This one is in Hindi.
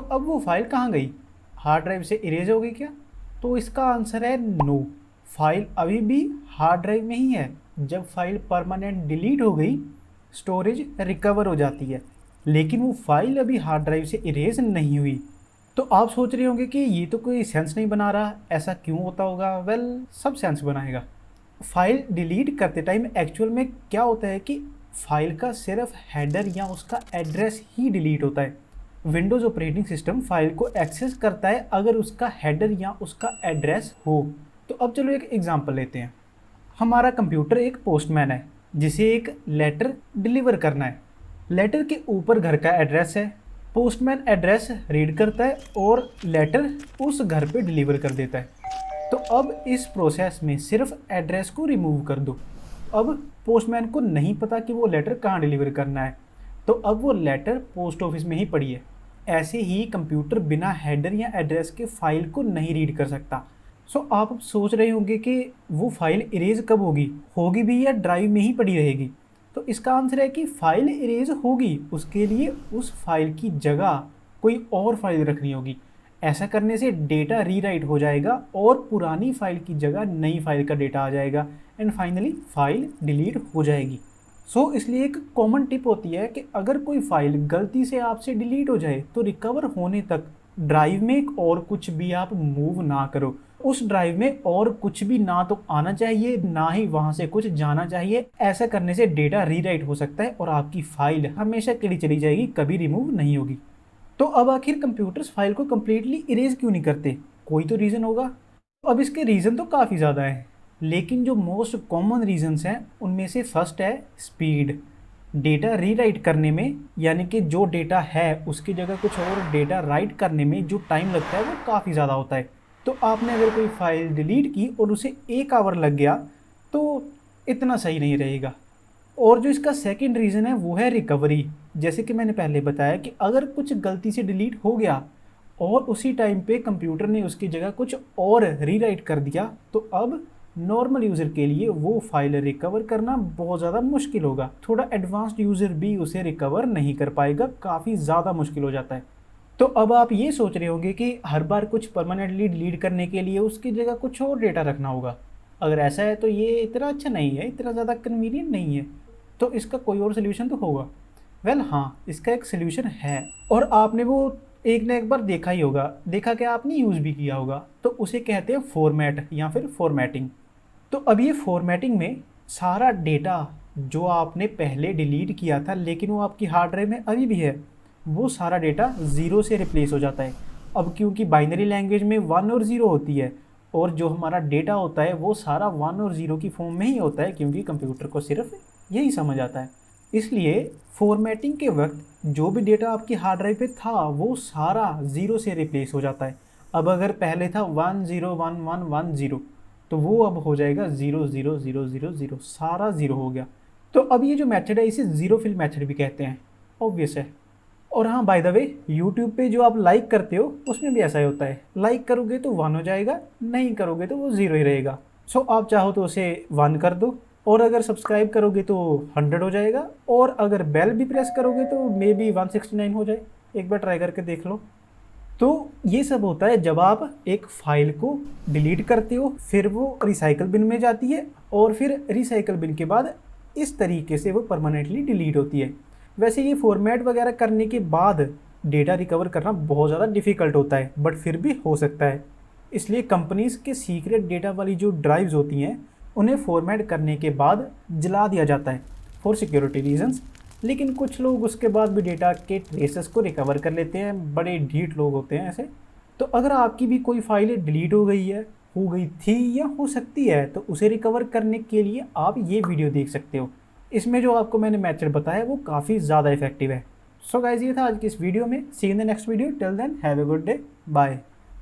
अब वो फाइल कहाँ गई? हार्ड ड्राइव से इरेज हो गई क्या? तो इसका आंसर है नो। फाइल अभी भी हार्ड ड्राइव में ही है। जब फाइल परमानेंट डिलीट हो गई, स्टोरेज रिकवर हो जाती है, लेकिन वो फाइल अभी हार्ड ड्राइव से इरेज नहीं हुई। तो आप सोच रहे होंगे कि ये तो कोई सेंस नहीं बना रहा, ऐसा क्यों होता होगा? वेल, सब सेंस बनाएगा। फाइल डिलीट करते टाइम एक्चुअल में क्या होता है कि फाइल का सिर्फ हेडर या उसका एड्रेस ही डिलीट होता है। विंडोज़ ऑपरेटिंग सिस्टम फाइल को एक्सेस करता है अगर उसका हेडर या उसका एड्रेस हो। तो अब चलो एक एग्जांपल लेते हैं। हमारा कंप्यूटर एक पोस्टमैन है जिसे एक लेटर डिलीवर करना है। लेटर के ऊपर घर का एड्रेस है। पोस्टमैन एड्रेस रीड करता है और लेटर उस घर पे डिलीवर कर देता है। तो अब इस प्रोसेस में सिर्फ एड्रेस को रिमूव कर दो। अब पोस्टमैन को नहीं पता कि वो लेटर कहाँ डिलीवर करना है, तो अब वो लेटर पोस्ट ऑफिस में ही पड़ी है। ऐसे ही कंप्यूटर बिना हेडर या एड्रेस के फाइल को नहीं रीड कर सकता। सो आप अब सोच रहे होंगे कि वो फाइल इरेज कब होगी, होगी भी या ड्राइव में ही पड़ी रहेगी? तो इसका आंसर है कि फाइल इरेज होगी, उसके लिए उस फाइल की जगह कोई और फाइल रखनी होगी। ऐसा करने से डेटा रीराइट हो जाएगा और पुरानी फाइल की जगह नई फाइल का डेटा आ जाएगा एंड फाइनली फाइल डिलीट हो जाएगी। इसलिए एक कॉमन टिप होती है कि अगर कोई फाइल गलती से आपसे डिलीट हो जाए तो रिकवर होने तक ड्राइव में और कुछ भी आप मूव ना करो। उस ड्राइव में और कुछ भी ना तो आना चाहिए, ना ही वहाँ से कुछ जाना चाहिए। ऐसा करने से डेटा रीराइट हो सकता है और आपकी फाइल हमेशा के लिए चली जाएगी, कभी रिमूव नहीं होगी। तो अब आखिर कंप्यूटर्स फाइल को कम्प्लीटली इरेज क्यों नहीं करते? कोई तो रीज़न होगा। अब इसके रीज़न तो काफ़ी ज़्यादा है, लेकिन जो मोस्ट कॉमन रीजंस हैं उनमें से फर्स्ट है स्पीड। डेटा रीराइट करने में, यानी कि जो डेटा है उसकी जगह कुछ और डेटा राइट करने में जो टाइम लगता है वो काफ़ी ज़्यादा होता है। तो आपने अगर कोई फाइल डिलीट की और उसे 1 आवर लग गया तो इतना सही नहीं रहेगा। और जो इसका सेकंड रीज़न है वो है रिकवरी। जैसे कि मैंने पहले बताया कि अगर कुछ गलती से डिलीट हो गया और उसी टाइम पे कंप्यूटर ने उसकी जगह कुछ और रीराइट कर दिया, तो अब नॉर्मल यूज़र के लिए वो फाइल रिकवर करना बहुत ज़्यादा मुश्किल होगा। थोड़ा एडवांस्ड यूज़र भी उसे रिकवर नहीं कर पाएगा, काफ़ी ज़्यादा मुश्किल हो जाता है। तो अब आप ये सोच रहे होंगे कि हर बार कुछ परमानेंटली डिलीट करने के लिए उसकी जगह कुछ और डेटा रखना होगा। अगर ऐसा है तो ये इतना अच्छा नहीं है, इतना ज़्यादा कन्वीनियंट नहीं है। तो इसका कोई और सोल्यूशन तो होगा। वेल हाँ, इसका एक सोल्यूशन है और आपने वो एक ना एक बार देखा ही होगा। देखा क्या, आपने यूज़ भी किया होगा। तो उसे कहते हैं फॉर्मेट या फिर फॉर्मेटिंग। तो अब ये फॉर्मेटिंग में सारा डेटा जो आपने पहले डिलीट किया था लेकिन वो आपकी हार्ड ड्राइव में अभी भी है, वो सारा डेटा ज़ीरो से रिप्लेस हो जाता है। अब क्योंकि बाइनरी लैंग्वेज में 1 और 0 होती है और जो हमारा डेटा होता है वो सारा 1 और 0 की फॉर्म में ही होता है, क्योंकि कंप्यूटर को सिर्फ यही समझ आता है। इसलिए फॉर्मेटिंग के वक्त जो भी डेटा आपकी हार्ड ड्राइव पे था वो सारा 0 से रिप्लेस हो जाता है। अब अगर पहले था 101110, तो वो अब हो जाएगा 00000, सारा 0 हो गया। तो अब ये जो मेथड है इसे ज़ीरो फिल मेथड भी कहते हैं, ऑब्वियस है। और हाँ, बाय द वे, यूट्यूब पे जो आप लाइक करते हो उसमें भी ऐसा ही होता है। लाइक करोगे तो 1 हो जाएगा, नहीं करोगे तो वो 0 ही रहेगा। आप चाहो तो उसे 1 कर दो, और अगर सब्सक्राइब करोगे तो 100 हो जाएगा, और अगर बेल भी प्रेस करोगे तो मे बी 169 हो जाए। एक बार ट्राई करके देख लो। तो ये सब होता है जब आप एक फाइल को डिलीट करते हो, फिर वो रिसाइकल बिन में जाती है और फिर रिसाइकल बिन के बाद इस तरीके से वो परमानेंटली डिलीट होती है। वैसे ये फॉर्मेट वगैरह करने के बाद डेटा रिकवर करना बहुत ज़्यादा डिफ़िकल्ट होता है, बट फिर भी हो सकता है। इसलिए कंपनीज़ के सीक्रेट डेटा वाली जो ड्राइव्स होती हैं उन्हें फॉर्मेट करने के बाद जला दिया जाता है फॉर सिक्योरिटी रीजंस। लेकिन कुछ लोग उसके बाद भी डेटा के ट्रेसेस को रिकवर कर लेते हैं, बड़े ढीठ लोग होते हैं ऐसे। तो अगर आपकी भी कोई फाइल डिलीट हो गई है, हो गई थी या हो सकती है, तो उसे रिकवर करने के लिए आप ये वीडियो देख सकते हो। इसमें जो आपको मैंने मेथड बताया वो काफ़ी ज़्यादा इफेक्टिव है। सो गाइस, ये था आज की इस वीडियो में। See in the next video. Till then have a good day, bye.